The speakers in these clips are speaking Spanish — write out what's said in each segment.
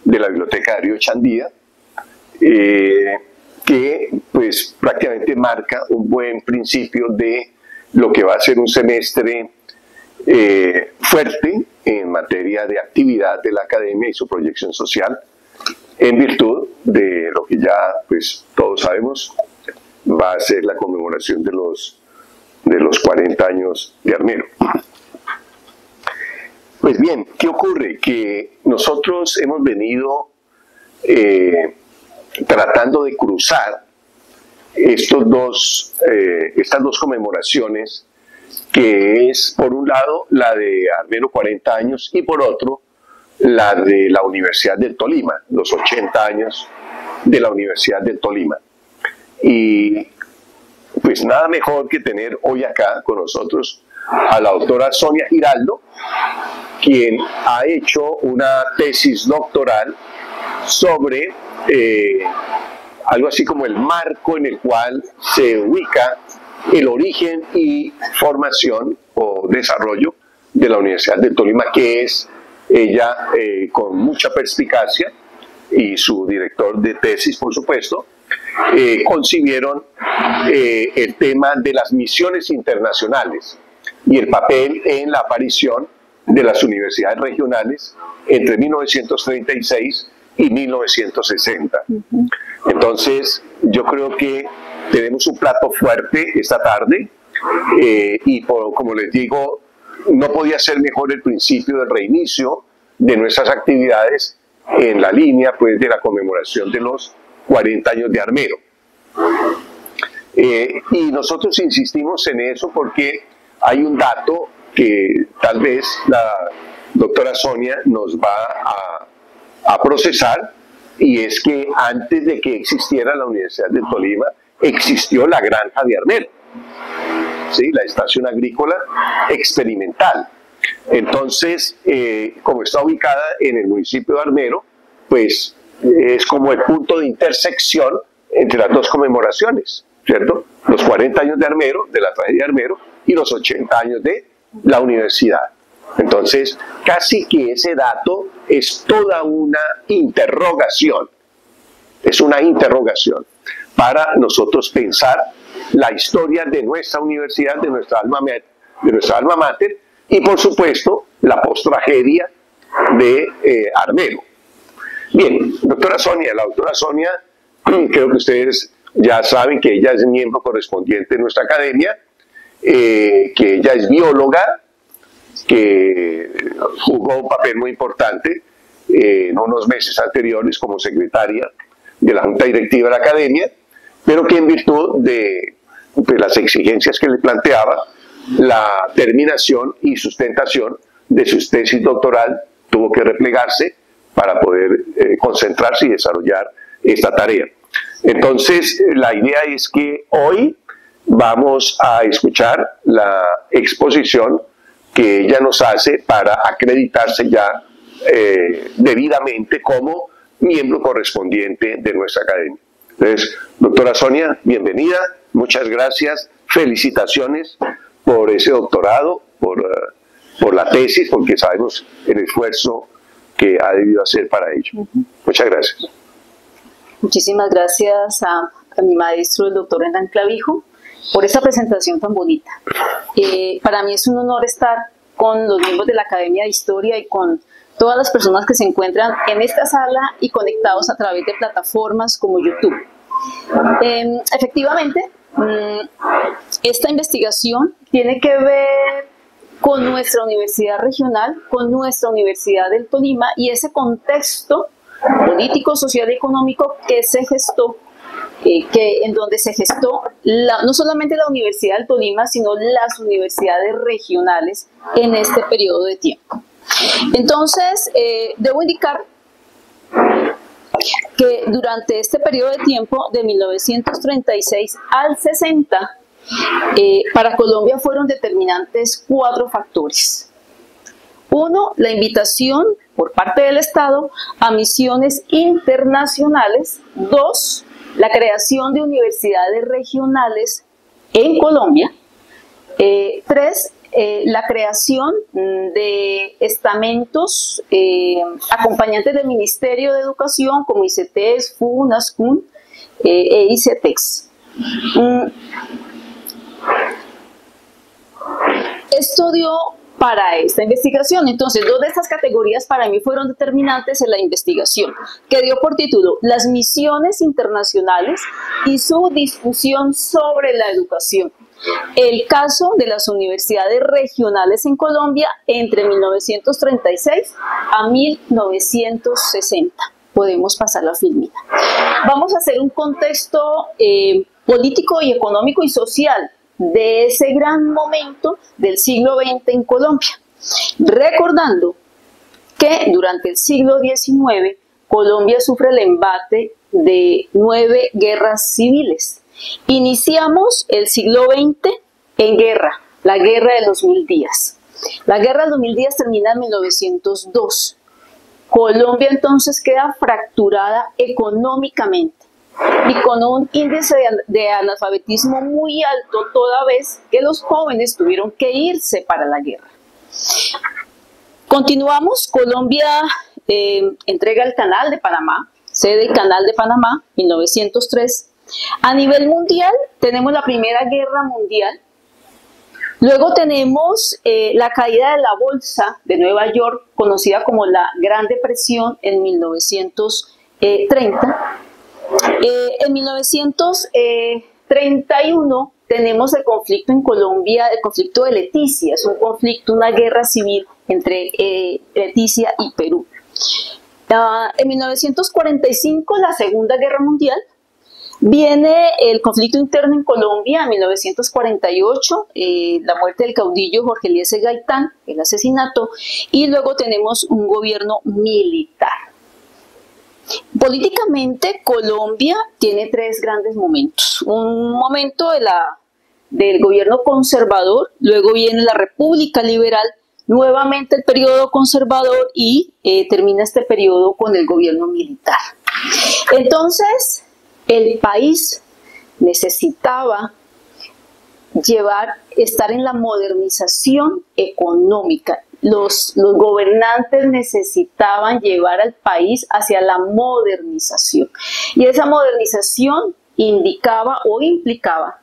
de la Biblioteca Darío Chandía, que pues prácticamente marca un buen principio de lo que va a ser un semestre fuerte en materia de actividad de la academia y su proyección social, en virtud de lo que ya pues todos sabemos va a ser la conmemoración de los 40 años de Armero. Pues bien, ¿qué ocurre? Que nosotros hemos venido tratando de cruzar estas dos conmemoraciones, que es por un lado la de Armero 40 años y por otro la de la Universidad del Tolima, los 80 años de la Universidad del Tolima. Y pues nada mejor que tener hoy acá con nosotros a la doctora Sonia Giraldo, quien ha hecho una tesis doctoral sobre algo así como el marco en el cual se ubica el origen y formación o desarrollo de la Universidad del Tolima, que es ella con mucha perspicacia, y su director de tesis, por supuesto, concibieron el tema de las misiones internacionales y el papel en la aparición de las universidades regionales entre 1936 y 1960. Entonces, yo creo que tenemos un plato fuerte esta tarde y como les digo, no podía ser mejor el principio del reinicio de nuestras actividades en la línea pues, de la conmemoración de los 40 años de Armero. Y nosotros insistimos en eso porque hay un dato que tal vez la doctora Sonia nos va a procesar, y es que antes de que existiera la Universidad del Tolima, existió la granja de Armero, ¿sí? La estación agrícola experimental. Entonces, como está ubicada en el municipio de Armero, pues es como el punto de intersección entre las dos conmemoraciones, ¿cierto? Los 40 años de Armero, de la tragedia de Armero, y los 80 años de la universidad. Entonces, casi que ese dato es toda una interrogación, es una interrogación para nosotros pensar la historia de nuestra universidad, de nuestra alma mater, y por supuesto la postragedia de Armero. Bien, doctora Sonia, la doctora Sonia, creo que ustedes ya saben que ella es miembro correspondiente de nuestra academia, que ella es bióloga, que jugó un papel muy importante en unos meses anteriores como secretaria de la Junta Directiva de la Academia, pero que en virtud de las exigencias que le planteaba, la terminación y sustentación de su tesis doctoral tuvo que replegarse para poder concentrarse y desarrollar esta tarea. Entonces, la idea es que hoy vamos a escuchar la exposición que ella nos hace para acreditarse ya debidamente como miembro correspondiente de nuestra academia. Entonces, doctora Sonia, bienvenida, muchas gracias, felicitaciones por ese doctorado, por la tesis, porque sabemos el esfuerzo que ha debido hacer para ello. Muchas gracias. Muchísimas gracias a mi maestro, el doctor Hernán Clavijo, por esa presentación tan bonita. Para mí es un honor estar con los miembros de la Academia de Historia y con todas las personas que se encuentran en esta sala y conectados a través de plataformas como YouTube. Efectivamente, esta investigación tiene que ver con nuestra universidad regional, con nuestra Universidad del Tolima y ese contexto político, social y económico que se gestó, en donde se gestó no solamente la Universidad del Tolima, sino las universidades regionales en este periodo de tiempo. Entonces, debo indicar que durante este periodo de tiempo, de 1936 al 60, para Colombia fueron determinantes 4 factores. 1, la invitación por parte del Estado a misiones internacionales. 2, la creación de universidades regionales en Colombia. 3, la creación de estamentos acompañantes del Ministerio de Educación como ICETEX, FU, NASCUN e ICETEX. Esto dio para esta investigación. Entonces, dos de estas categorías para mí fueron determinantes en la investigación, que dio por título Las misiones internacionales y su discusión sobre la educación. El caso de las universidades regionales en Colombia entre 1936 a 1960. Podemos pasar la filmina. Vamos a hacer un contexto político y económico y social de ese gran momento del siglo XX en Colombia, recordando que durante el siglo XIX Colombia sufre el embate de 9 guerras civiles. Iniciamos el siglo XX en guerra, la guerra de los 1000 días. La guerra de los 1000 días termina en 1902. Colombia entonces queda fracturada económicamente y con un índice de analfabetismo muy alto, toda vez que los jóvenes tuvieron que irse para la guerra. Continuamos. Colombia entrega el Canal de Panamá, sede Canal de Panamá, 1903. A nivel mundial tenemos la Primera Guerra Mundial. Luego tenemos la caída de la bolsa de Nueva York, conocida como la Gran Depresión, en 1930. En 1931 tenemos el conflicto en Colombia, el conflicto de Leticia. Es un conflicto, una guerra civil entre Leticia y Perú. En 1945, la Segunda Guerra Mundial. Viene el conflicto interno en Colombia en 1948, la muerte del caudillo Jorge Eliezer Gaitán, el asesinato, y luego tenemos un gobierno militar. Políticamente, Colombia tiene 3 grandes momentos. Un momento del gobierno conservador, luego viene la República Liberal, nuevamente el periodo conservador y termina este periodo con el gobierno militar. Entonces, el país necesitaba estar en la modernización económica. Los gobernantes necesitaban llevar al país hacia la modernización. Y esa modernización indicaba o implicaba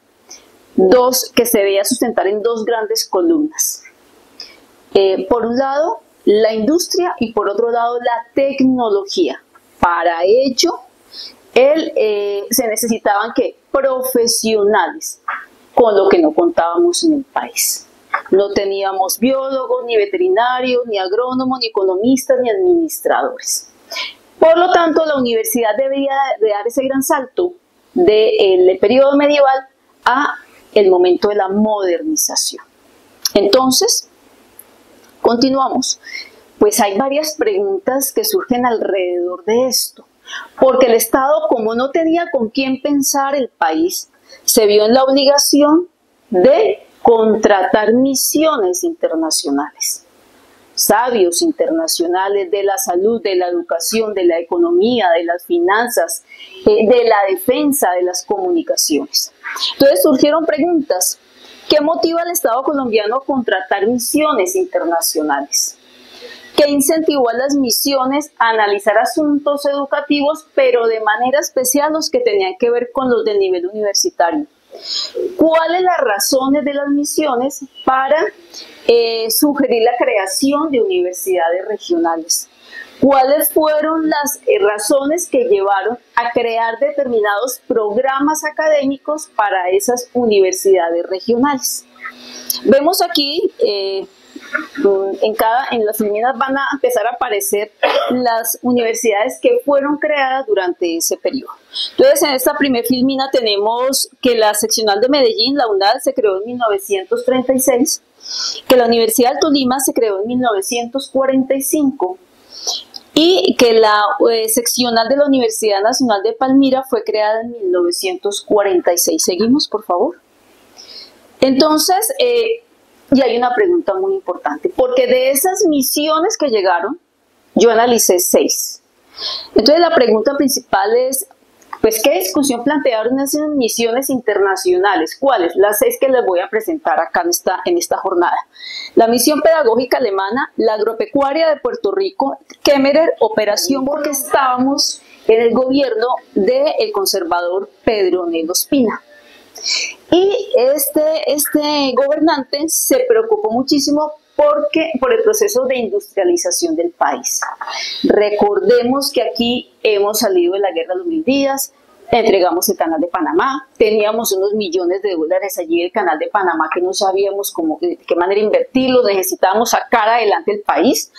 que se debía sustentar en 2 grandes columnas. Por un lado, la industria y por otro lado, la tecnología. Para ello, se necesitaban profesionales, con lo que no contábamos en el país. No teníamos biólogos, ni veterinarios, ni agrónomos, ni economistas, ni administradores. Por lo tanto, la universidad debía de dar ese gran salto del periodo medieval a el momento de la modernización. Entonces, continuamos. Pues hay varias preguntas que surgen alrededor de esto. Porque el Estado, como no tenía con quién pensar el país, se vio en la obligación de contratar misiones internacionales, sabios internacionales de la salud, de la educación, de la economía, de las finanzas, de la defensa, de las comunicaciones. Entonces surgieron preguntas. ¿Qué motiva al Estado colombiano a contratar misiones internacionales? ¿Qué incentivó a las misiones a analizar asuntos educativos, pero de manera especial los que tenían que ver con los del nivel universitario? ¿Cuáles las razones de las misiones para sugerir la creación de universidades regionales? ¿Cuáles fueron las razones que llevaron a crear determinados programas académicos para esas universidades regionales? Vemos aquí en las filminas van a empezar a aparecer las universidades que fueron creadas durante ese periodo. Entonces, en esta primera filmina tenemos que la seccional de Medellín, la UNAL, se creó en 1936, que la Universidad del Tolima se creó en 1945 y que la seccional de la Universidad Nacional de Palmira fue creada en 1946. Seguimos, por favor. Entonces, y hay una pregunta muy importante, porque de esas misiones que llegaron, yo analicé 6. Entonces la pregunta principal es, Pues, ¿qué discusión plantearon esas misiones internacionales? ¿Cuáles? Las 6 que les voy a presentar acá en esta jornada. La misión pedagógica alemana, la agropecuaria de Puerto Rico, Kemmerer, operación porque estábamos en el gobierno del conservador Pedro Nelo Espina. Y este gobernante se preocupó muchísimo por el proceso de industrialización del país. Recordemos que aquí hemos salido de la guerra de los 1000 días, entregamos el canal de Panamá, teníamos unos millones de dólares allí del canal de Panamá que no sabíamos de qué manera invertirlo, necesitábamos sacar adelante el país.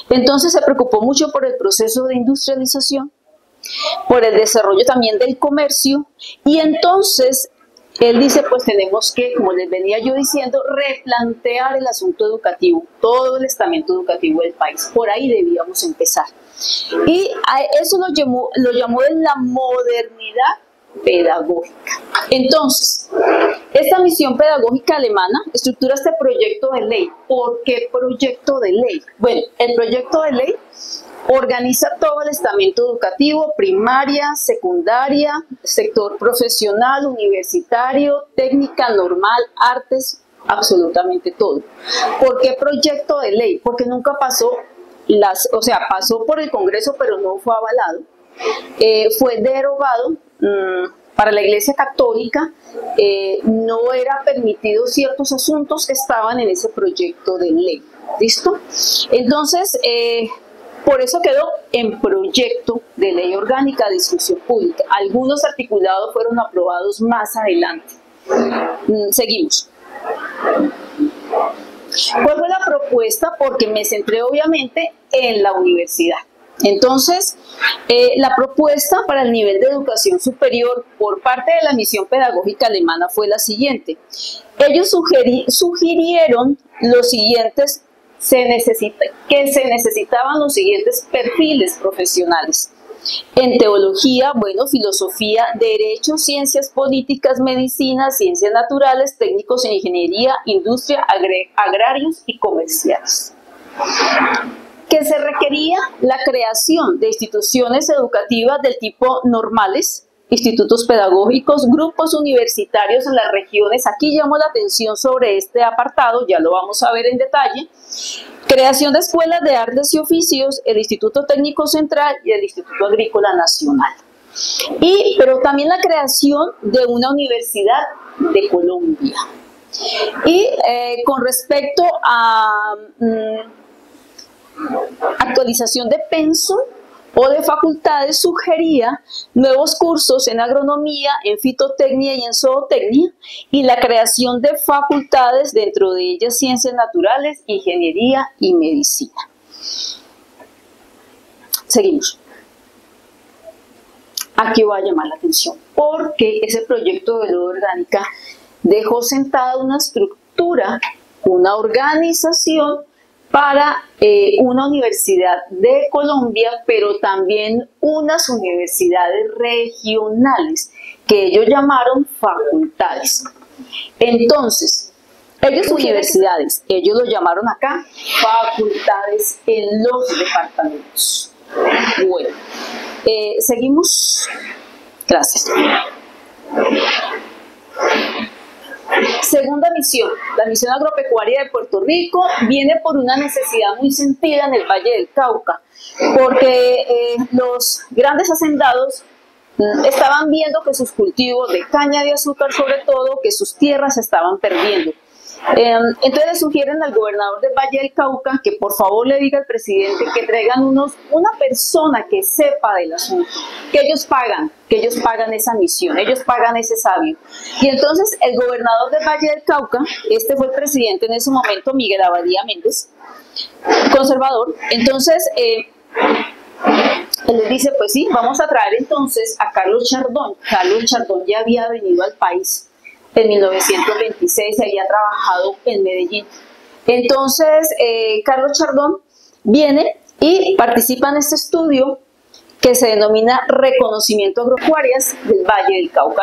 Entonces se preocupó mucho por el proceso de industrialización, por el desarrollo también del comercio, y entonces él dice, pues tenemos que, como les venía yo diciendo, replantear el asunto educativo, todo el estamento educativo del país. Por ahí debíamos empezar. Y a eso lo llamó de la modernidad pedagógica. Entonces, esta misión pedagógica alemana estructura este proyecto de ley. ¿Por qué proyecto de ley? Bueno, el proyecto de ley organiza todo el estamento educativo, primaria, secundaria, sector profesional, universitario, técnica, normal, artes, absolutamente todo. ¿Por qué proyecto de ley? Porque nunca pasó, pasó por el Congreso, pero no fue avalado. Fue derogado. Para la Iglesia Católica no era permitido ciertos asuntos que estaban en ese proyecto de ley. ¿Listo? Entonces, por eso quedó en proyecto de ley orgánica de discusión pública. Algunos articulados fueron aprobados más adelante. Seguimos. ¿Cuál fue la propuesta? Porque me centré obviamente en la universidad. Entonces, la propuesta para el nivel de educación superior por parte de la misión pedagógica alemana fue la siguiente. Ellos sugirieron los siguientes que se necesitaban los siguientes perfiles profesionales. En teología, filosofía, derecho, ciencias políticas, medicina, ciencias naturales, técnicos en ingeniería, industria, agrarios y comerciales. Que se requería la creación de instituciones educativas del tipo normales, institutos pedagógicos, grupos universitarios en las regiones. Aquí llamo la atención sobre este apartado, ya lo vamos a ver en detalle. Creación de escuelas de artes y oficios, el Instituto Técnico Central y el Instituto Agrícola Nacional. Pero también la creación de una universidad de Colombia. Y con respecto a actualización de pensum o de facultades, sugería nuevos cursos en agronomía, en fitotecnia y en zootecnia, y la creación de facultades, dentro de ellas ciencias naturales, ingeniería y medicina. Seguimos. Aquí voy a llamar la atención, porque ese proyecto de ley orgánica dejó sentada una estructura, una organización para una universidad de Colombia, pero también unas universidades regionales que ellos llamaron facultades. Entonces, universidades, ellos lo llamaron acá facultades en los departamentos. Bueno, seguimos. Gracias. Segunda misión, la misión agropecuaria de Puerto Rico, viene por una necesidad muy sentida en el Valle del Cauca, porque los grandes hacendados estaban viendo que sus cultivos de caña de azúcar, sobre todo, que sus tierras se estaban perdiendo. Entonces le sugieren al gobernador del Valle del Cauca que por favor le diga al presidente que traigan una persona que sepa del asunto, que ellos pagan esa misión, ellos pagan ese sabio. Y entonces el gobernador del Valle del Cauca, este fue el presidente en ese momento, Miguel Abadía Méndez, conservador. Entonces él les dice, pues sí, vamos a traer entonces a Carlos Chardón. Carlos Chardón ya había venido al país en 1926, se había trabajado en Medellín. Entonces, Carlos Chardón viene y participa en este estudio que se denomina Reconocimiento Agropecuarias del Valle del Cauca.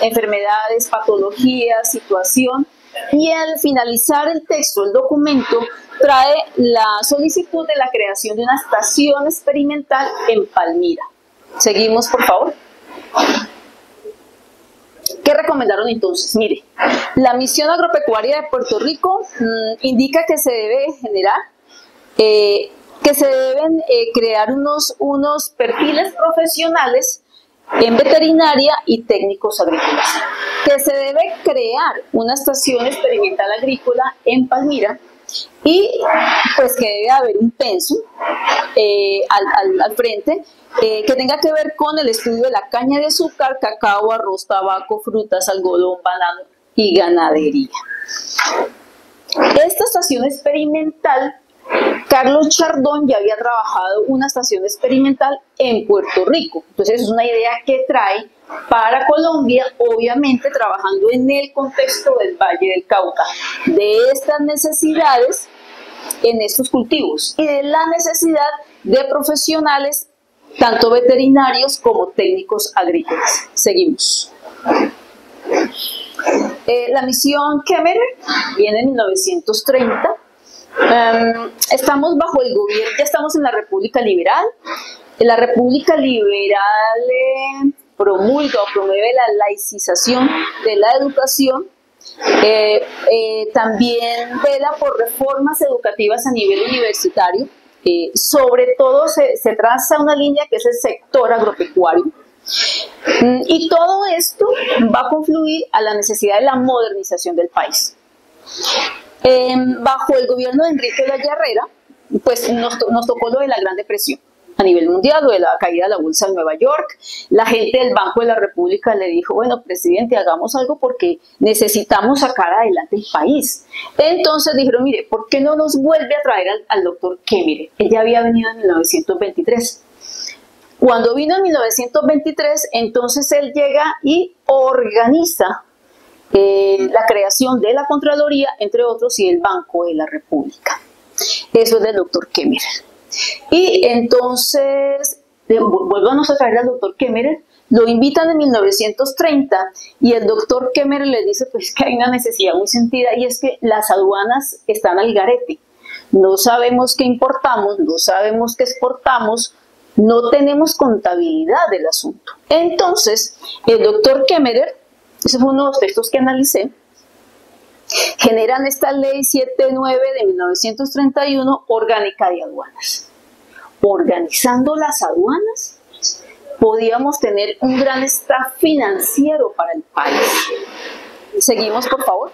Enfermedades, patologías, situación y al finalizar el texto, el documento trae la solicitud de la creación de una estación experimental en Palmira. Seguimos, por favor. ¿Qué recomendaron entonces? Mire, la misión agropecuaria de Puerto Rico indica que se debe generar, que se deben crear unos perfiles profesionales en veterinaria y técnicos agrícolas, que se debe crear una estación experimental agrícola en Palmira y pues que debe haber un pensum al frente que tenga que ver con el estudio de la caña de azúcar, cacao, arroz, tabaco, frutas, algodón, banano y ganadería. Esta estación experimental, Carlos Chardón ya había trabajado una estación experimental en Puerto Rico. Entonces es una idea que trae para Colombia, obviamente trabajando en el contexto del Valle del Cauca, de estas necesidades en estos cultivos y de la necesidad de profesionales tanto veterinarios como técnicos agrícolas. Seguimos. La misión Kemmerer viene en 1930. Estamos bajo el gobierno, ya estamos en la República Liberal. La República Liberal promulga o promueve la laicización de la educación. También vela por reformas educativas a nivel universitario. Sobre todo se traza una línea que es el sector agropecuario. Y todo esto va a confluir a la necesidad de la modernización del país. Bajo el gobierno de Enrique de la Herrera, pues nos tocó lo de la Gran Depresión a nivel mundial, lo de la caída de la bolsa de Nueva York. La gente del Banco de la República le dijo, bueno, presidente, hagamos algo porque necesitamos sacar adelante el país. Entonces dijeron, mire, ¿por qué no nos vuelve a traer al doctor Kemmerer? Él ya había venido en 1923. Cuando vino en 1923, entonces él llega y organiza la creación de la Contraloría, entre otros, y el Banco de la República. Eso es del doctor Kemmerer. Y entonces, vuelvamos a traer al doctor Kemmerer, lo invitan en 1930 y el doctor Kemmerer le dice pues que hay una necesidad muy sentida y es que las aduanas están al garete. No sabemos qué importamos, no sabemos qué exportamos, no tenemos contabilidad del asunto. Entonces, el doctor Kemmerer, ese fue uno de los textos que analicé, generan esta ley 79 de 1931, orgánica de aduanas. Organizando las aduanas, podíamos tener un gran staff financiero para el país. Seguimos, por favor.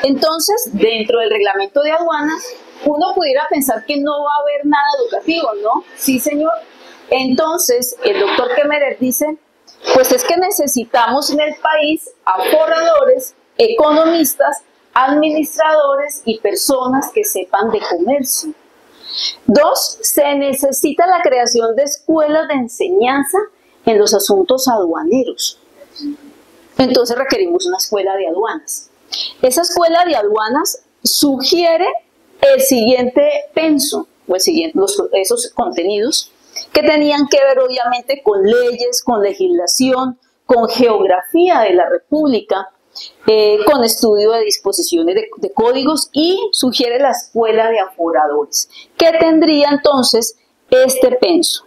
Entonces, dentro del reglamento de aduanas, uno pudiera pensar que no va a haber nada educativo, ¿no? Sí, señor. Entonces, el doctor Kemmerer dice, pues es que necesitamos en el país aforradores, economistas, administradores y personas que sepan de comercio. 2, se necesita la creación de escuelas de enseñanza en los asuntos aduaneros. Entonces requerimos una escuela de aduanas. Esa escuela de aduanas sugiere el siguiente pensum, o esos contenidos que tenían que ver obviamente con leyes, con legislación, con geografía de la República, con estudio de disposiciones de códigos y sugiere la escuela de aforadores, que tendría entonces este pensum.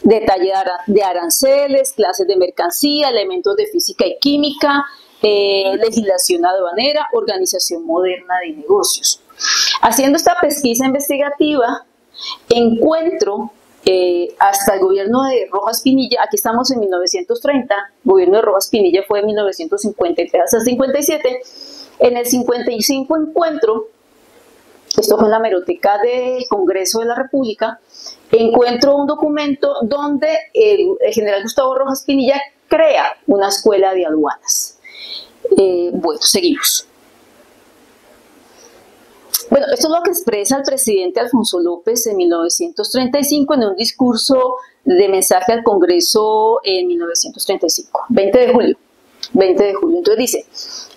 Detalle de aranceles, clases de mercancía, elementos de física y química, legislación aduanera, organización moderna de negocios. Haciendo esta pesquisa investigativa, encuentro hasta el gobierno de Rojas Pinilla, aquí estamos en 1930, el gobierno de Rojas Pinilla fue en 1953 hasta el 57, en el 55 encuentro, esto fue en la hemeroteca del Congreso de la República, encuentro un documento donde el general Gustavo Rojas Pinilla crea una escuela de aduanas. Bueno, seguimos. Bueno, esto es lo que expresa el presidente Alfonso López en 1935 en un discurso de mensaje al Congreso en 1935, 20 de julio. Entonces dice,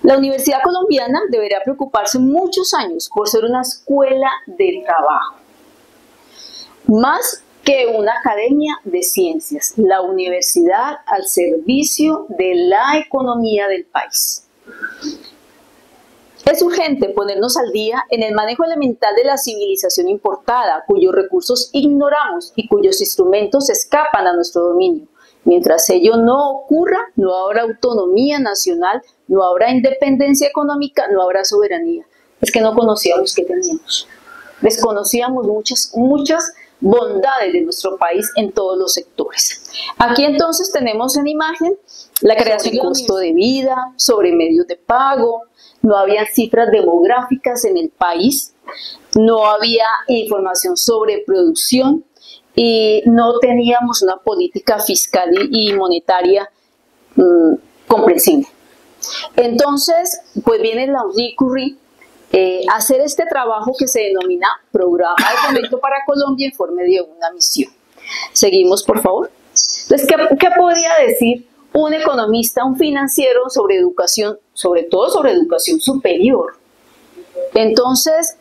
la Universidad Colombiana deberá preocuparse muchos años por ser una escuela de trabajo, más que una academia de ciencias, la universidad al servicio de la economía del país. Es urgente ponernos al día en el manejo elemental de la civilización importada, cuyos recursos ignoramos y cuyos instrumentos escapan a nuestro dominio. Mientras ello no ocurra, no habrá autonomía nacional, no habrá independencia económica, no habrá soberanía. Es que no conocíamos qué teníamos. Desconocíamos muchas bondades de nuestro país en todos los sectores. Aquí entonces tenemos en imagen la creación de costo de vida, sobre medios de pago, no había cifras demográficas en el país, no había información sobre producción y no teníamos una política fiscal y monetaria comprensible. Entonces, pues viene la Henri Curie hacer este trabajo que se denomina Programa de Fomento para Colombia en forma de una misión. Seguimos, por favor. Entonces, ¿qué podría decir un economista, un financiero sobre educación, sobre todo sobre educación superior? Entonces,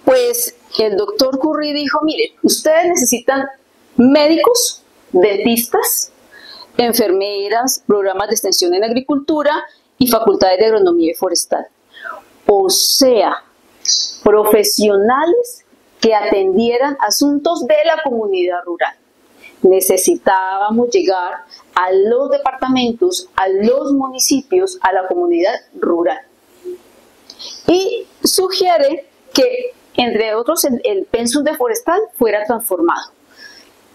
pues el doctor Curry dijo, mire, ustedes necesitan médicos, dentistas, enfermeras, programas de extensión en agricultura y facultades de agronomía y forestal. O sea, profesionales que atendieran asuntos de la comunidad rural. Necesitábamos llegar a los departamentos, a los municipios, a la comunidad rural. Y sugiere que, entre otros, el pensum de forestal fuera transformado.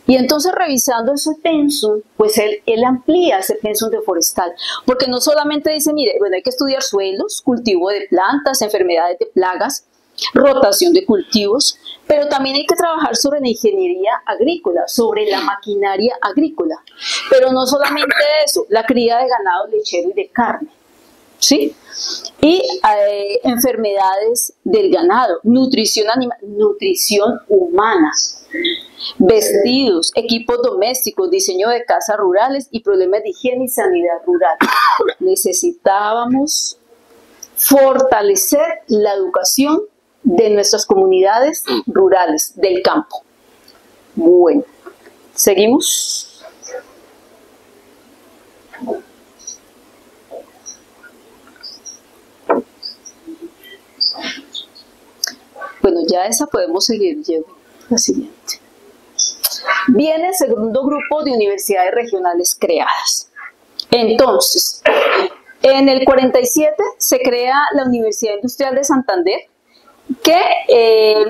Y entonces, revisando ese pensum, pues él amplía ese pensum de forestal, porque no solamente dice, mire, bueno, hay que estudiar suelos, cultivo de plantas, enfermedades de plagas, rotación de cultivos, pero también hay que trabajar sobre la ingeniería agrícola, sobre la maquinaria agrícola, pero no solamente eso, la cría de ganado lechero y de carne, ¿sí? Y enfermedades del ganado, nutrición animal, nutrición humana, vestidos, equipos domésticos, diseño de casas rurales y problemas de higiene y sanidad rural. Necesitábamos fortalecer la educación de nuestras comunidades rurales, del campo. Bueno, seguimos. Bueno, ya esa podemos seguir. La siguiente. Viene el segundo grupo de universidades regionales creadas. Entonces, en el 47 se crea la Universidad Industrial de Santander, que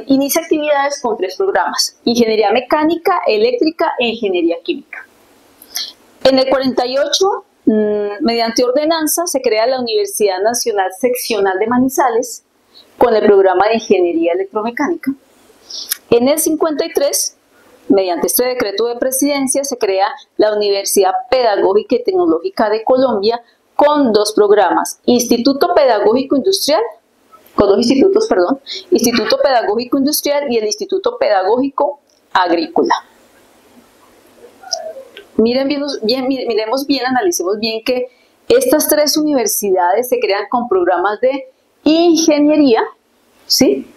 inicia actividades con 3 programas: ingeniería mecánica, eléctrica e ingeniería química. En el 48, mediante ordenanza, se crea la Universidad Nacional Seccional de Manizales con el programa de ingeniería electromecánica. En el 53, mediante este decreto de presidencia, se crea la Universidad Pedagógica y Tecnológica de Colombia con 2 programas: Instituto Pedagógico Industrial, con 2 institutos, perdón, Instituto Pedagógico Industrial y el Instituto Pedagógico Agrícola. Miremos bien, analicemos bien que estas 3 universidades se crean con programas de ingeniería, ¿sí?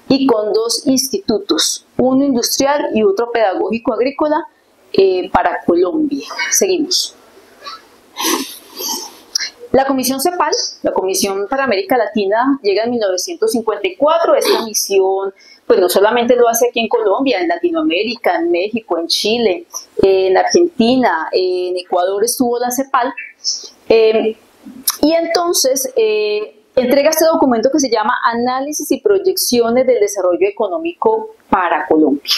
Y con 2 institutos, uno industrial y otro pedagógico agrícola para Colombia. Seguimos. La Comisión CEPAL, la Comisión para América Latina, llega en 1954. Esta misión, pues no solamente lo hace aquí en Colombia, en Latinoamérica, en México, en Chile, en Argentina, en Ecuador estuvo la CEPAL. Y entonces entrega este documento que se llama Análisis y Proyecciones del Desarrollo Económico para Colombia.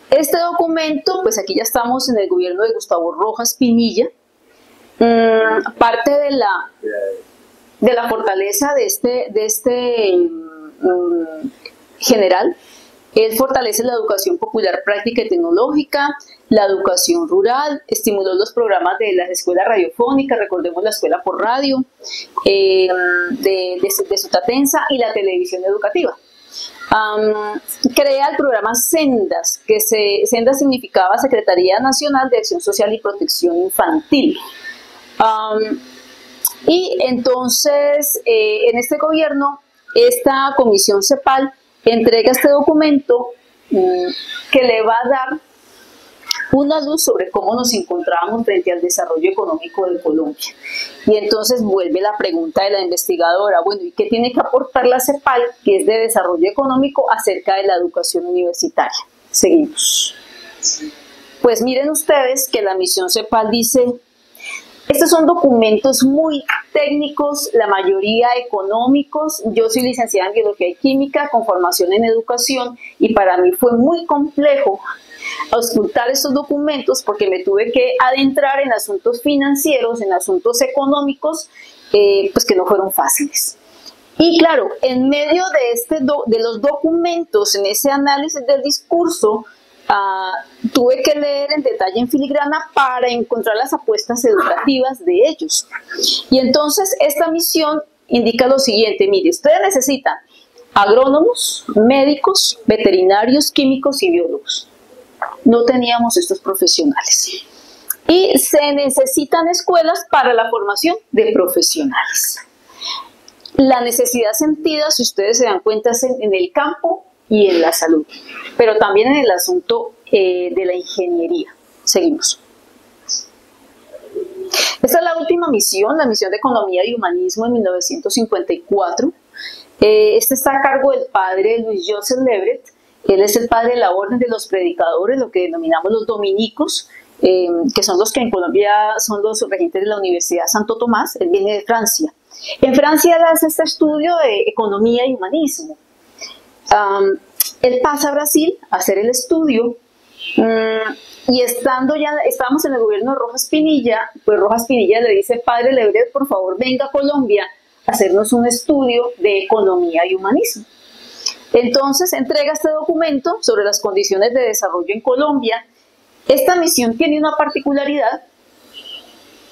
Este documento, pues aquí ya estamos en el gobierno de Gustavo Rojas Pinilla. Parte de la fortaleza de este general, él fortalece la educación popular práctica y tecnológica, la educación rural, estimuló los programas de las escuelas radiofónicas, recordemos la escuela por radio, de Sutatensa, y la televisión educativa. Crea el programa Sendas, que Sendas significaba Secretaría Nacional de Acción Social y Protección Infantil. Y entonces en este gobierno, esta comisión CEPAL entrega este documento que le va a dar una luz sobre cómo nos encontrábamos frente al desarrollo económico de Colombia. Y entonces vuelve la pregunta de la investigadora, bueno, ¿y qué tiene que aportar la CEPAL, que es de desarrollo económico, acerca de la educación universitaria? Seguimos. Pues miren ustedes que la misión CEPAL dice, estos son documentos muy técnicos, la mayoría económicos. Yo soy licenciada en Biología y Química con formación en Educación y para mí fue muy complejo auscultar estos documentos porque me tuve que adentrar en asuntos financieros, en asuntos económicos, pues que no fueron fáciles. Y claro, en medio de los documentos, en ese análisis del discurso, tuve que leer en detalle en filigrana para encontrar las apuestas educativas de ellos. Y entonces esta misión indica lo siguiente, mire, ustedes necesitan agrónomos, médicos, veterinarios, químicos y biólogos. No teníamos estos profesionales. Y se necesitan escuelas para la formación de profesionales. La necesidad sentida, si ustedes se dan cuenta, es en el campo y en la salud, pero también en el asunto de la ingeniería. Seguimos. Esta es la última misión, la misión de Economía y Humanismo en 1954. Este está a cargo del padre Luis Joseph Lebret. Él es el padre de la Orden de los Predicadores, lo que denominamos los dominicos, que son los que en Colombia son los regentes de la Universidad Santo Tomás. Él viene de Francia. En Francia él hace este estudio de Economía y Humanismo. Él pasa a Brasil a hacer el estudio y estábamos en el gobierno de Rojas Pinilla, pues Rojas Pinilla le dice, padre Lebret, por favor venga a Colombia a hacernos un estudio de Economía y Humanismo. Entonces entrega este documento sobre las condiciones de desarrollo en Colombia. Esta misión tiene una particularidad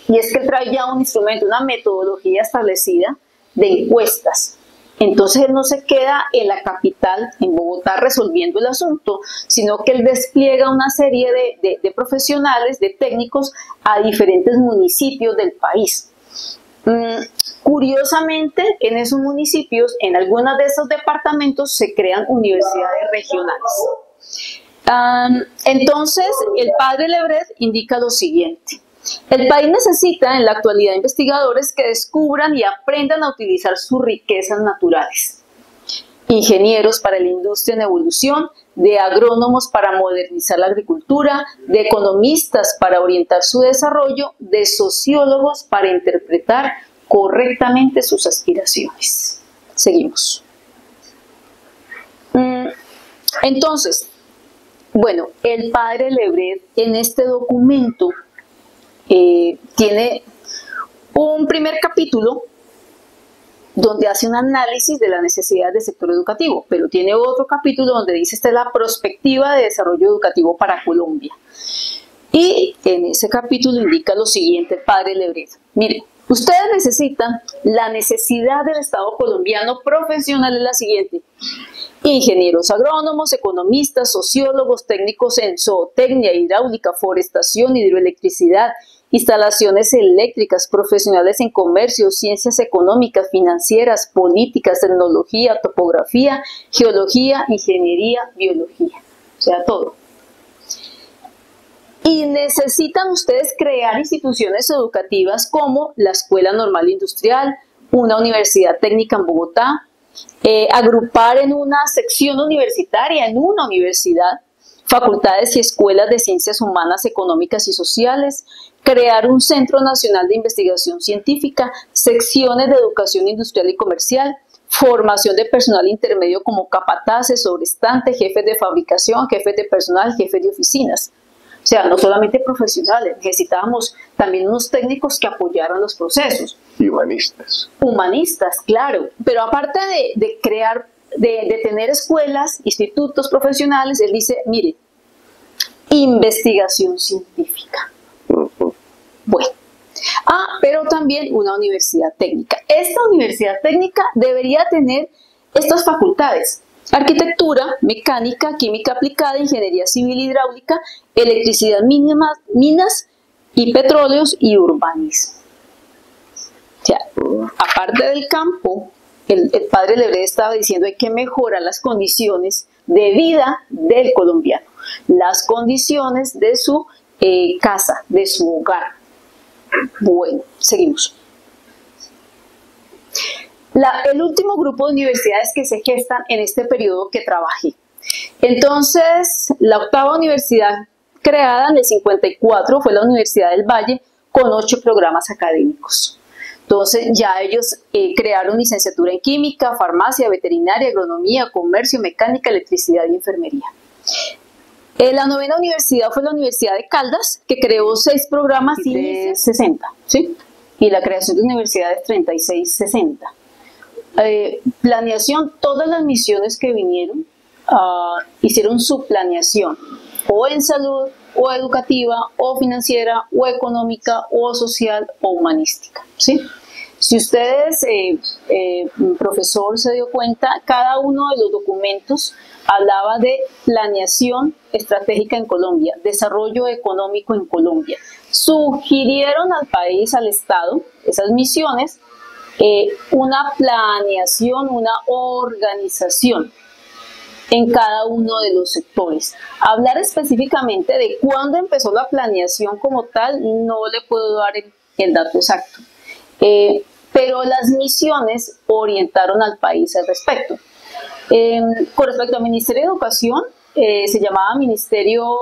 y es que trae ya un instrumento, una metodología establecida de encuestas. Entonces él no se queda en la capital, en Bogotá, resolviendo el asunto, sino que él despliega una serie de profesionales, de técnicos a diferentes municipios del país. Curiosamente, en esos municipios, en algunos de esos departamentos, se crean universidades regionales. Entonces, el padre Lebret indica lo siguiente. El país necesita en la actualidad investigadores que descubran y aprendan a utilizar sus riquezas naturales. Ingenieros para la industria en evolución, de agrónomos para modernizar la agricultura, de economistas para orientar su desarrollo, de sociólogos para interpretar correctamente sus aspiraciones. Seguimos. Entonces, bueno, el padre Lebret en este documento tiene un primer capítulo donde hace un análisis de la necesidad del sector educativo, pero tiene otro capítulo donde dice esta es la perspectiva de desarrollo educativo para Colombia. Y en ese capítulo indica lo siguiente, padre Lebret. Miren, ustedes necesitan, la necesidad del Estado colombiano profesional es la siguiente. Ingenieros agrónomos, economistas, sociólogos, técnicos en zootecnia, hidráulica, forestación, hidroelectricidad, instalaciones eléctricas, profesionales en comercio, ciencias económicas, financieras, políticas, tecnología, topografía, geología, ingeniería, biología, o sea, todo. Y necesitan ustedes crear instituciones educativas como la Escuela Normal Industrial, una universidad técnica en Bogotá, agrupar en una sección universitaria, en una universidad, facultades y escuelas de ciencias humanas, económicas y sociales, crear un Centro Nacional de Investigación Científica, secciones de educación industrial y comercial, formación de personal intermedio como capataces, sobrestantes, jefes de fabricación, jefes de personal, jefes de oficinas. O sea, no solamente profesionales, necesitábamos también unos técnicos que apoyaran los procesos. Y humanistas. Humanistas, claro. Pero aparte de crear, de tener escuelas, institutos profesionales, él dice, mire, investigación científica. Bueno. Pero también una universidad técnica. Esta universidad técnica debería tener estas facultades. Arquitectura, mecánica, química aplicada, ingeniería civil hidráulica, electricidad, minas y petróleos y urbanismo. O sea, aparte del campo, el padre Lebret estaba diciendo hay que mejorar las condiciones de vida del colombiano. las condiciones de su casa, de su hogar. Bueno, seguimos. El último grupo de universidades que se gestan en este periodo que trabajé. Entonces, la octava universidad creada en el 54 fue la Universidad del Valle, con 8 programas académicos. Entonces, ya ellos crearon licenciatura en química, farmacia, veterinaria, agronomía, comercio, mecánica, electricidad y enfermería. La novena universidad fue la Universidad de Caldas, que creó 6 programas de 60, ¿sí? Y la creación de universidades 36, 60. Planeación, todas las misiones que vinieron hicieron su planeación, o en salud, o educativa, o financiera, o económica, o social, o humanística, ¿sí? Si ustedes, profesor, se dio cuenta, cada uno de los documentos hablaba de planeación estratégica en Colombia, desarrollo económico en Colombia. Sugirieron al país, al Estado, esas misiones, una planeación, una organización en cada uno de los sectores. Hablar específicamente de cuándo empezó la planeación como tal, no le puedo dar el dato exacto. Pero las misiones orientaron al país al respecto. Con respecto al Ministerio de Educación, se llamaba Ministerio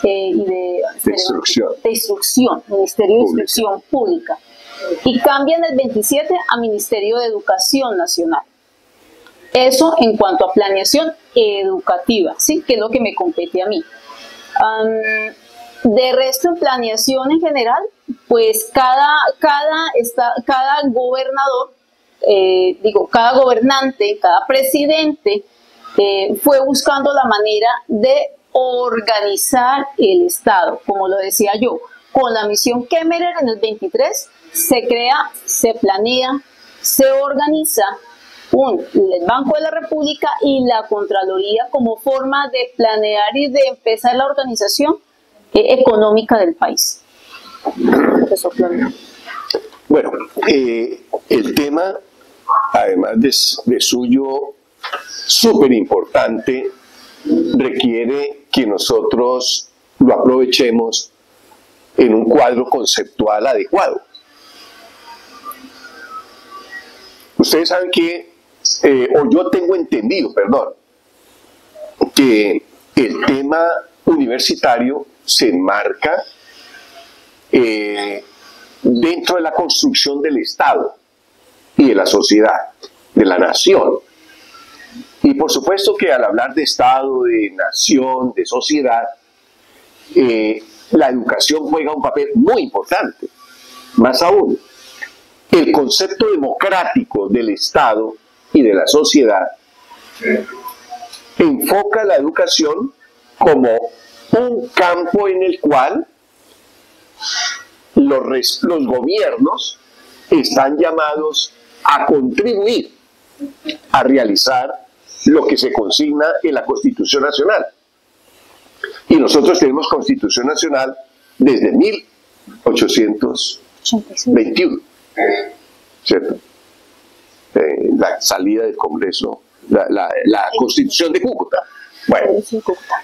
de Instrucción, Ministerio de Instrucción Pública, y cambian el 27 a Ministerio de Educación Nacional. Eso en cuanto a planeación educativa, ¿sí? Que es lo que me compete a mí. De resto, en planeación en general, pues cada gobernador, cada gobernante, cada presidente fue buscando la manera de organizar el Estado, como lo decía yo. Con la misión Kemmerer en el 23 se crea, se planea, se organiza el Banco de la República y la Contraloría como forma de planear y de empezar la organización económica del país. Bueno, el tema, además de suyo, súper importante, requiere que nosotros lo aprovechemos en un cuadro conceptual adecuado. Ustedes saben que, o yo tengo entendido, perdón, que el tema universitario se enmarca dentro de la construcción del Estado y de la sociedad, de la nación. Y por supuesto que al hablar de Estado, de nación, de sociedad, la educación juega un papel muy importante. Más aún, el concepto democrático del Estado y de la sociedad enfoca la educación como un campo en el cual los gobiernos están llamados a contribuir a realizar lo que se consigna en la Constitución Nacional. Y nosotros tenemos Constitución Nacional desde 1821, ¿cierto? La salida del Congreso, la Constitución de Cúcuta. Bueno,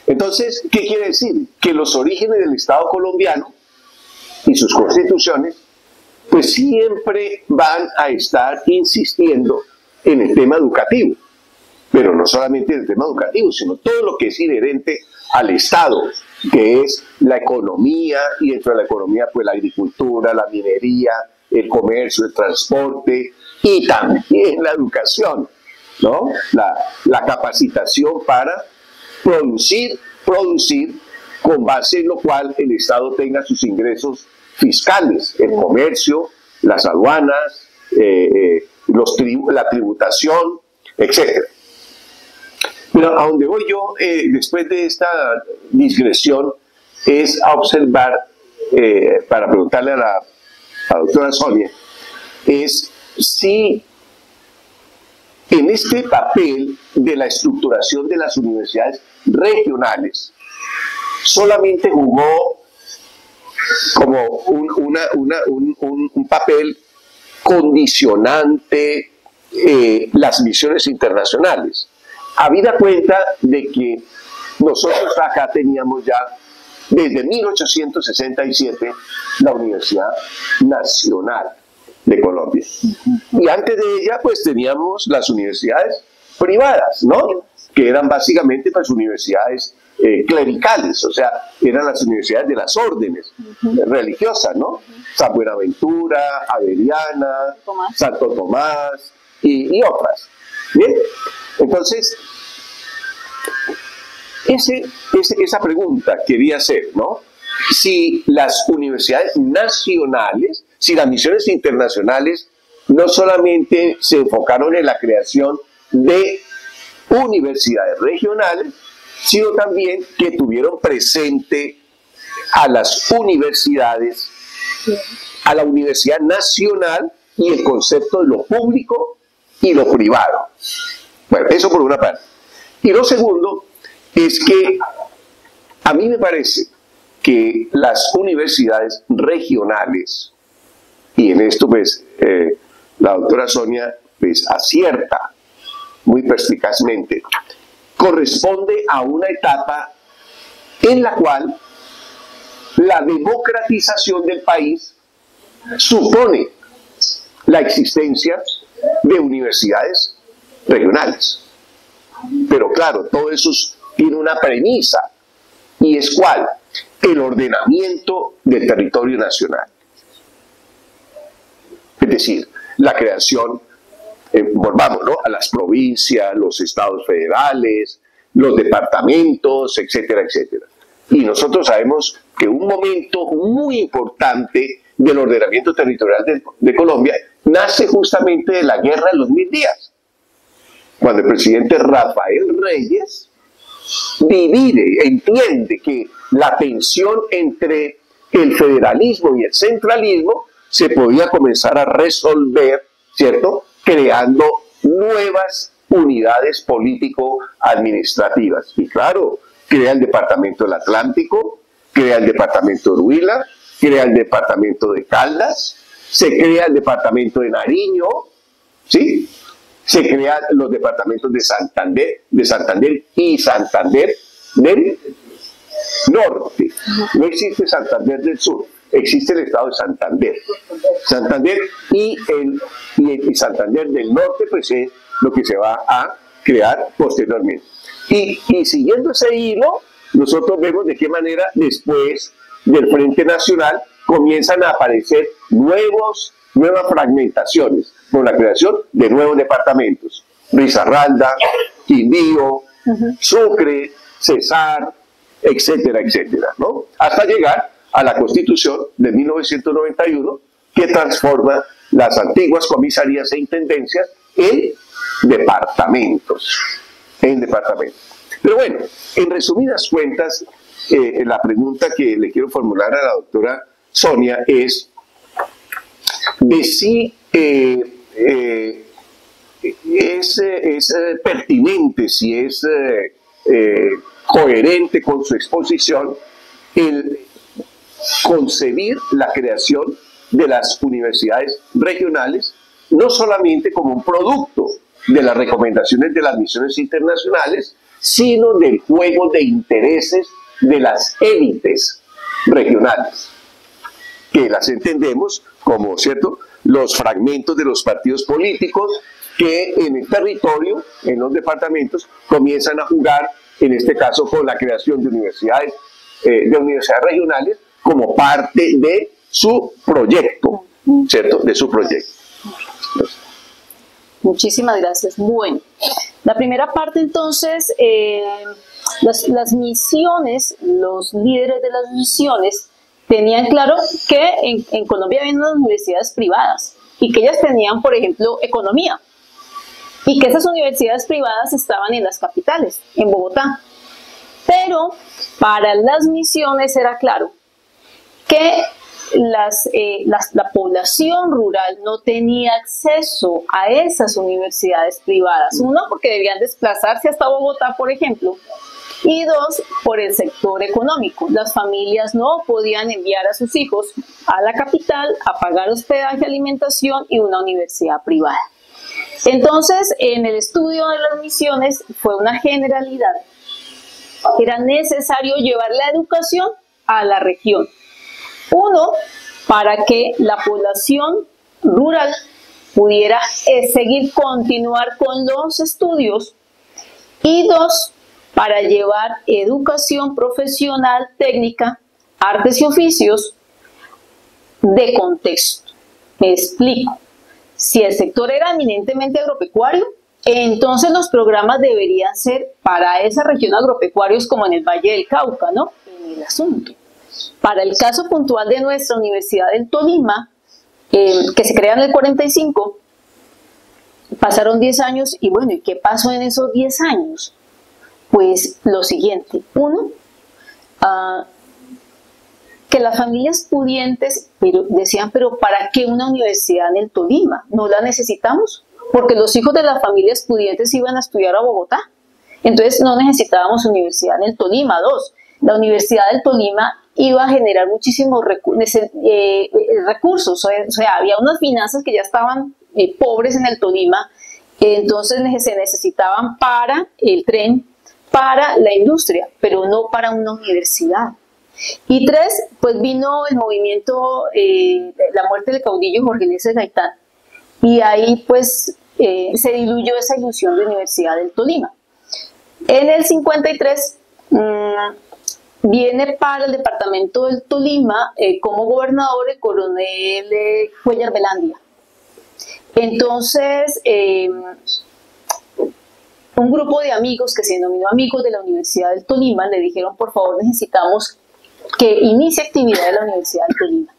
entonces, ¿qué quiere decir? Que los orígenes del Estado colombiano y sus constituciones, pues siempre van a estar insistiendo en el tema educativo. Pero no solamente en el tema educativo, sino todo lo que es inherente al Estado, que es la economía, y dentro de la economía, pues la agricultura, la minería, el comercio, el transporte, y también la educación, ¿no? La capacitación para producir, con base en lo cual el Estado tenga sus ingresos fiscales, el comercio, las aduanas, la tributación, etc. Pero a donde voy yo, después de esta digresión, es a observar, para preguntarle a la doctora Sonia, es si en este papel de la estructuración de las universidades regionales solamente jugó como un papel condicionante las misiones internacionales. habida cuenta de que nosotros acá teníamos ya desde 1867 la Universidad Nacional de Colombia. Y antes de ella, pues teníamos las universidades privadas, ¿no? Que eran básicamente pues universidades clericales, o sea, eran las universidades de las órdenes religiosas, ¿no? San Buenaventura, Javeriana, Santo Tomás y otras. Bien, entonces, esa pregunta quería hacer, ¿no? Si las universidades nacionales, si las misiones internacionales no solamente se enfocaron en la creación de universidades regionales, sino también que tuvieron presente a las universidades, a la Universidad Nacional y el concepto de lo público y lo privado. Bueno, eso por una parte. Y lo segundo es que a mí me parece que las universidades regionales, y en esto pues la doctora Sonia pues acierta muy perspicazmente, corresponde a una etapa en la cual la democratización del país supone la existencia de universidades regionales. Pero claro, todo eso tiene una premisa, y es ¿cuál? El ordenamiento del territorio nacional. Es decir, la creación, volvamos, ¿no?, a las provincias, los estados federales, los departamentos, etcétera, etcétera. Y nosotros sabemos que un momento muy importante del ordenamiento territorial de Colombia nace justamente de la Guerra de los 1000 días, cuando el presidente Rafael Reyes divide, entiende que la tensión entre el federalismo y el centralismo se podía comenzar a resolver, ¿cierto?, creando nuevas unidades político-administrativas. Y claro, crea el Departamento del Atlántico, crea el Departamento de Huila, crea el Departamento de Caldas, se crea el Departamento de Nariño, ¿sí? Se crean los departamentos de Santander y Santander del Norte. No existe Santander del Sur, existe el estado de Santander. Santander y Santander del Norte, pues es lo que se va a crear posteriormente. Y siguiendo ese hilo, nosotros vemos de qué manera después del Frente Nacional comienzan a aparecer nuevas fragmentaciones por la creación de nuevos departamentos. Risaralda, Quindío, Sucre, Cesar, etcétera, etcétera, ¿no? Hasta llegar a la Constitución de 1991, que transforma las antiguas comisarías e intendencias en departamentos. Pero bueno, en resumidas cuentas, la pregunta que le quiero formular a la doctora Sonia es de si es pertinente, si es coherente con su exposición el concebir la creación de las universidades regionales no solamente como un producto de las recomendaciones de las misiones internacionales, sino del juego de intereses de las élites regionales, que las entendemos como, ¿cierto?, los fragmentos de los partidos políticos que en el territorio, en los departamentos, comienzan a jugar, en este caso con la creación de universidades regionales como parte de su proyecto, ¿cierto?, de su proyecto. Muchísimas gracias. Bueno, la primera parte entonces, las misiones, los líderes de las misiones tenían claro que en Colombia había unas universidades privadas y que ellas tenían, por ejemplo, economía, y que esas universidades privadas estaban en las capitales, en Bogotá. Pero para las misiones era claro que la población rural no tenía acceso a esas universidades privadas. Uno, porque debían desplazarse hasta Bogotá, por ejemplo, y dos, por el sector económico. Las familias no podían enviar a sus hijos a la capital a pagar hospedaje, alimentación y una universidad privada. Entonces, en el estudio de las misiones fue una generalidad. Era necesario llevar la educación a la región. Uno, para que la población rural pudiera continuar con los estudios. Y dos, para llevar educación profesional, técnica, artes y oficios de contexto. Me explico. Si el sector era eminentemente agropecuario, entonces los programas deberían ser para esa región agropecuarios como en el Valle del Cauca, ¿no? En el asunto. Para el caso puntual de nuestra Universidad del Tolima, que se crea en el 45, pasaron 10 años y bueno, ¿y qué pasó en esos 10 años? Pues lo siguiente. Uno, que las familias pudientes decían, pero ¿para qué una universidad en el Tolima? ¿No la necesitamos? Porque los hijos de las familias pudientes iban a estudiar a Bogotá. Entonces no necesitábamos universidad en el Tolima. Dos, la Universidad del Tolima iba a generar muchísimos recursos. O sea, había unas finanzas que ya estaban pobres en el Tolima, entonces se necesitaban para el tren, para la industria, pero no para una universidad. Y tres, pues vino el movimiento, la muerte del caudillo Jorge Eliezer Gaitán, y ahí pues se diluyó esa ilusión de Universidad del Tolima. En el 53 viene para el departamento del Tolima como gobernador el coronel Cuellar Velandia. Entonces, un grupo de amigos que se denominó Amigos de la Universidad del Tolima le dijeron, por favor, necesitamos que inicie actividad de la Universidad del Tolima.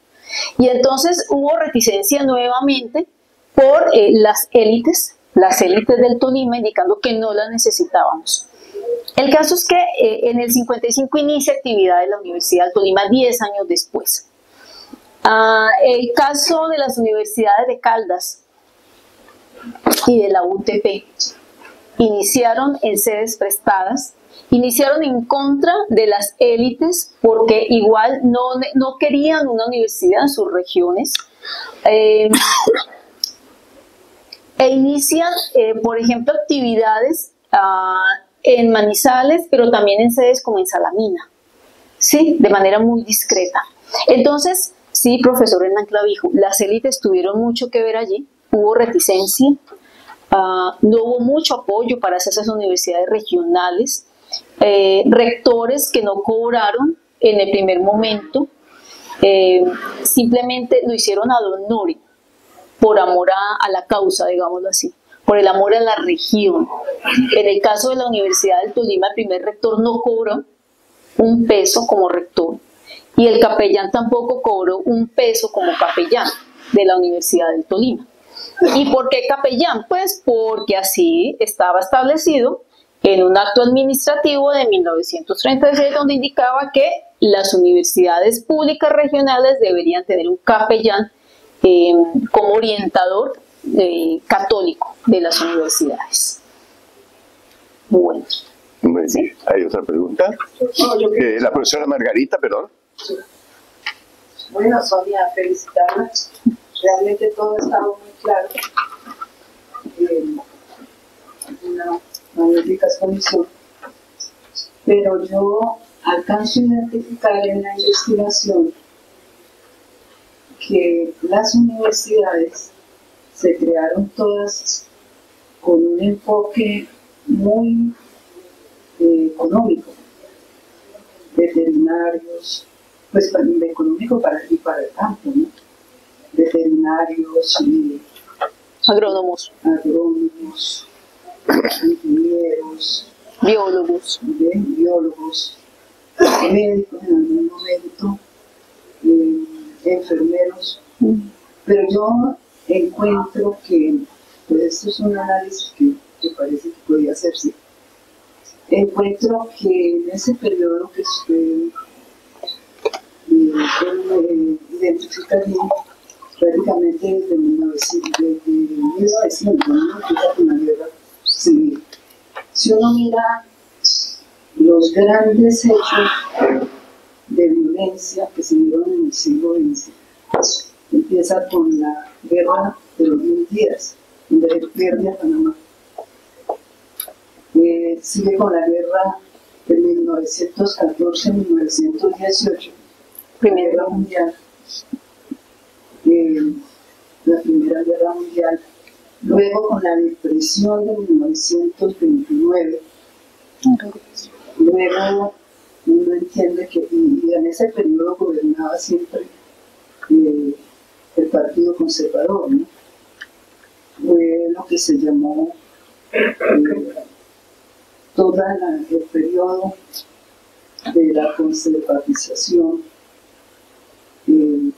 Y entonces hubo reticencia nuevamente por las élites del Tolima, indicando que no la necesitábamos. El caso es que en el 55 inicia actividad de la Universidad del Tolima 10 años después. El caso de las universidades de Caldas y de la UTP iniciaron en sedes prestadas, iniciaron en contra de las élites porque igual no querían una universidad en sus regiones. E inician, por ejemplo, actividades en Manizales, pero también en sedes como en Salamina, ¿sí? De manera muy discreta. Entonces, sí, profesor Hernán Clavijo, las élites tuvieron mucho que ver allí, hubo reticencia, no hubo mucho apoyo para esas universidades regionales, rectores que no cobraron en el primer momento, simplemente lo hicieron ad honorem, por amor a la causa, digámoslo así, por el amor a la región. En el caso de la Universidad del Tolima, el primer rector no cobró un peso como rector y el capellán tampoco cobró un peso como capellán de la Universidad del Tolima. ¿Y por qué capellán? Pues porque así estaba establecido en un acto administrativo de 1936, donde indicaba que las universidades públicas regionales deberían tener un capellán como orientador católico de las universidades. Bueno. ¿Sí? ¿Hay otra pregunta? La profesora Margarita, perdón. Bueno, Sonia, felicitarla. Realmente todo ha estado muy claro. Una magnífica exposición. Pero yo alcanzo a identificar en la investigación que las universidades se crearon todas con un enfoque muy económico, veterinarios, pues económico para el campo, ¿no? Veterinarios, agrónomos, ingenieros, biólogos, médicos en algún momento, enfermeros, pero yo encuentro que, pues esto es un análisis que parece que podía hacerse, encuentro que en ese periodo que usted identifica bien, prácticamente desde 1900, ¿no? Empieza con la guerra civil. Si uno mira los grandes hechos de violencia que se dieron en el siglo XX, empieza con la guerra de los 1000 días, donde pierde a Panamá. Sigue con la guerra de 1914-1918, Primera Guerra Mundial, la Primera Guerra Mundial, luego con la depresión de 1929, luego uno entiende que y en ese periodo gobernaba siempre el Partido Conservador, ¿no? Fue lo que se llamó todo el periodo de la conservatización, y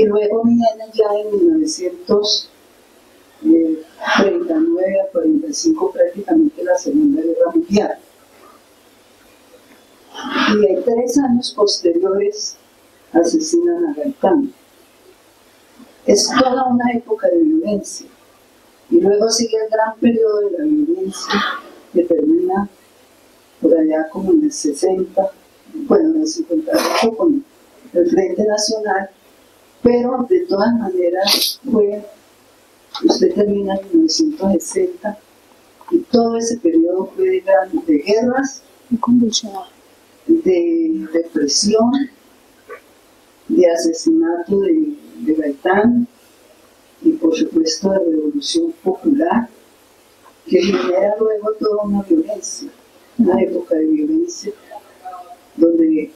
luego viene ya en 1939 a 45 prácticamente la Segunda Guerra Mundial. Y en 3 años posteriores asesinan a Gaitán. Es toda una época de violencia. Y luego sigue el gran periodo de la violencia que termina por allá como en el 60, bueno, en el 58 con el Frente Nacional, pero de todas maneras usted termina en 1960 y todo ese periodo fue de guerras, de represión, de asesinato de Gaitán y por supuesto de revolución popular que genera luego toda una violencia, una época de violencia donde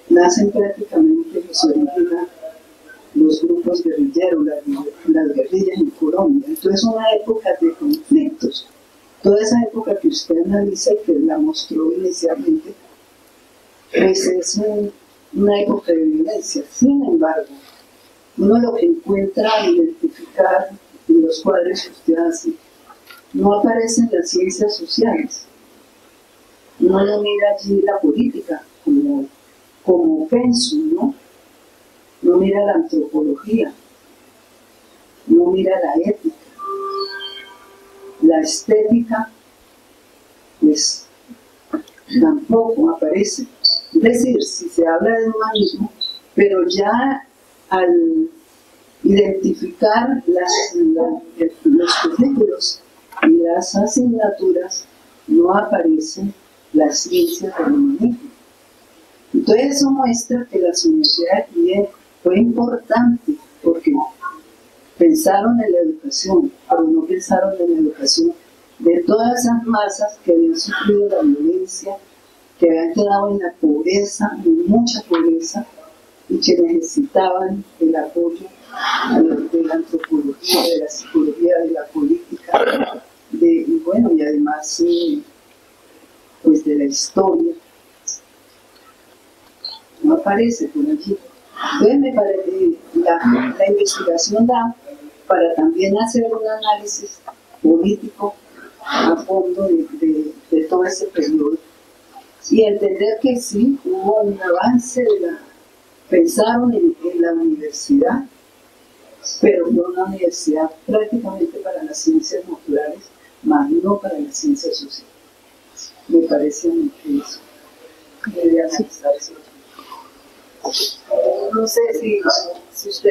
nacen prácticamente y se originan los grupos guerrilleros, las guerrillas en Colombia. Entonces una época de conflictos, toda esa época que usted analiza y que la mostró inicialmente, pues es una época de violencia. Sin embargo, uno lo que encuentra al identificar en los cuadros que usted hace, no aparecen las ciencias sociales. Uno no mira allí la política como pensum, ¿no? No mira la antropología, no mira la ética, la estética, pues tampoco aparece. Es decir, si se habla de humanismo, pero ya al identificar los currículos y las asignaturas no aparecen las ciencias del humanismo. Entonces eso muestra que las universidades también fue importante porque pensaron en la educación, pero no pensaron en la educación de todas esas masas que habían sufrido la violencia, que habían quedado en la pobreza, en mucha pobreza, y que necesitaban el apoyo de la antropología, de la psicología, de la política, y bueno, y además pues de la historia. No aparece por allí. Entonces me parece la investigación da para también hacer un análisis político a fondo de todo ese periodo y entender que sí hubo un avance pensaron en la universidad, pero fue una universidad prácticamente para las ciencias naturales, más no para las ciencias sociales. Me parece a mí que eso debe analizarse. No sé si usted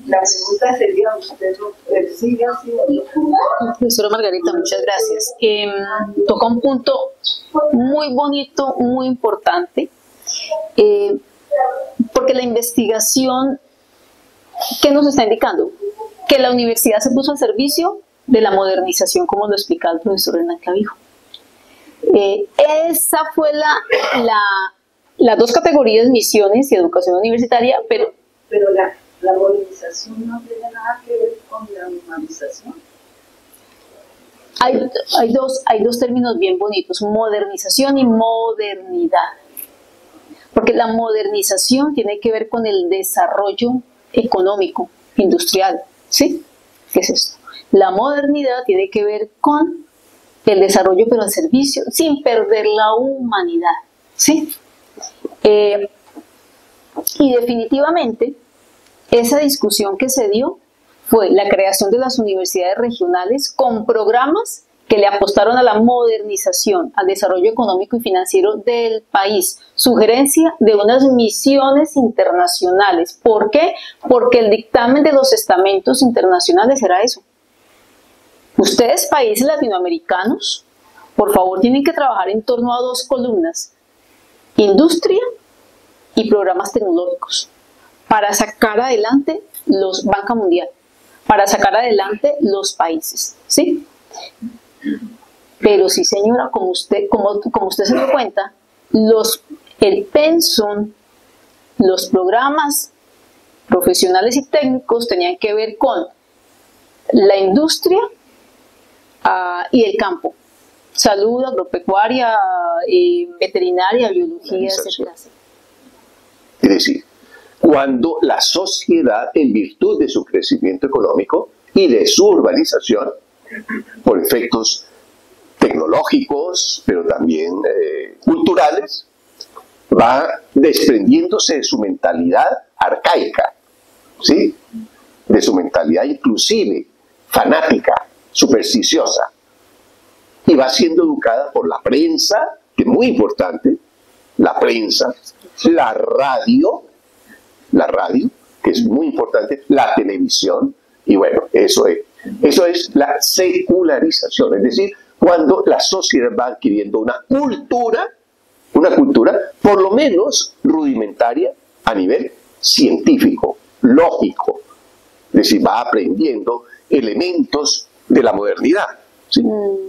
la pregunta sería, ¿usted lo persigue así o no? Profesora Margarita, muchas gracias. Toca un punto muy bonito, muy importante, porque la investigación, ¿qué nos está indicando? Que la universidad se puso al servicio de la modernización, como lo explicaba el profesor Hernán Clavijo. Esa fue las dos categorías, misiones y educación universitaria, pero la modernización no tiene nada que ver con la humanización. Hay dos términos bien bonitos, modernización y modernidad. Porque la modernización tiene que ver con el desarrollo económico, industrial, ¿sí? ¿Qué es esto? La modernidad tiene que ver con el desarrollo, pero al servicio, sin perder la humanidad, ¿sí? Y definitivamente, esa discusión que se dio fue la creación de las universidades regionales con programas que le apostaron a la modernización, al desarrollo económico y financiero del país. Sugerencia de unas misiones internacionales. ¿Por qué? Porque el dictamen de los estamentos internacionales era eso. Ustedes, países latinoamericanos, por favor, tienen que trabajar en torno a dos columnas: industria y programas tecnológicos, para sacar adelante los Banca Mundial, para sacar adelante los países, ¿sí? Pero sí, señora, como usted se dio cuenta, el pensum, los programas profesionales y técnicos tenían que ver con la industria y el campo: salud, agropecuaria, veterinaria, biología, etc. Es decir, cuando la sociedad, en virtud de su crecimiento económico y de su urbanización, por efectos tecnológicos, pero también culturales, va desprendiéndose de su mentalidad arcaica, ¿sí? De su mentalidad inclusive fanática, supersticiosa, y va siendo educada por la prensa, que es muy importante, la prensa, la radio, que es muy importante, la televisión, y bueno, eso es la secularización, es decir, cuando la sociedad va adquiriendo una cultura por lo menos rudimentaria a nivel científico, lógico, es decir, va aprendiendo elementos de la modernidad, ¿sí?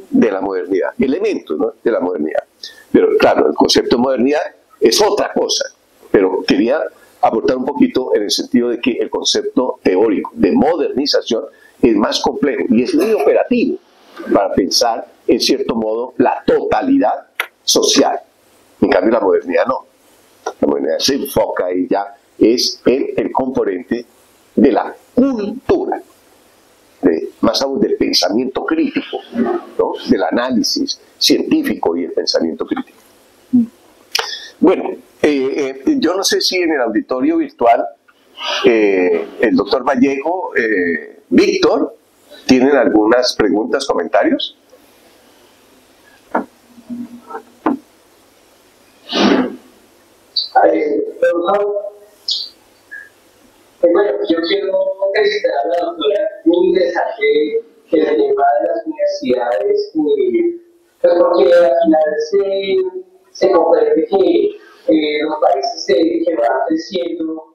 De la modernidad, elementos, ¿no?, de la modernidad. Pero claro, el concepto de modernidad es otra cosa, pero quería aportar un poquito en el sentido de que el concepto teórico de modernización es más complejo y es muy operativo para pensar, en cierto modo, la totalidad social. En cambio, la modernidad no. La modernidad se enfoca y ya es el componente de la cultura, más aún del pensamiento crítico, ¿no?, del análisis científico y el pensamiento crítico. Bueno, yo no sé si en el auditorio virtual el doctor Vallejo, Víctor, ¿tienen algunas preguntas, comentarios? Bueno, yo quiero felicitar a la doctora, muy interesante que el tema de las universidades, pues porque al final se comprende que los países que van creciendo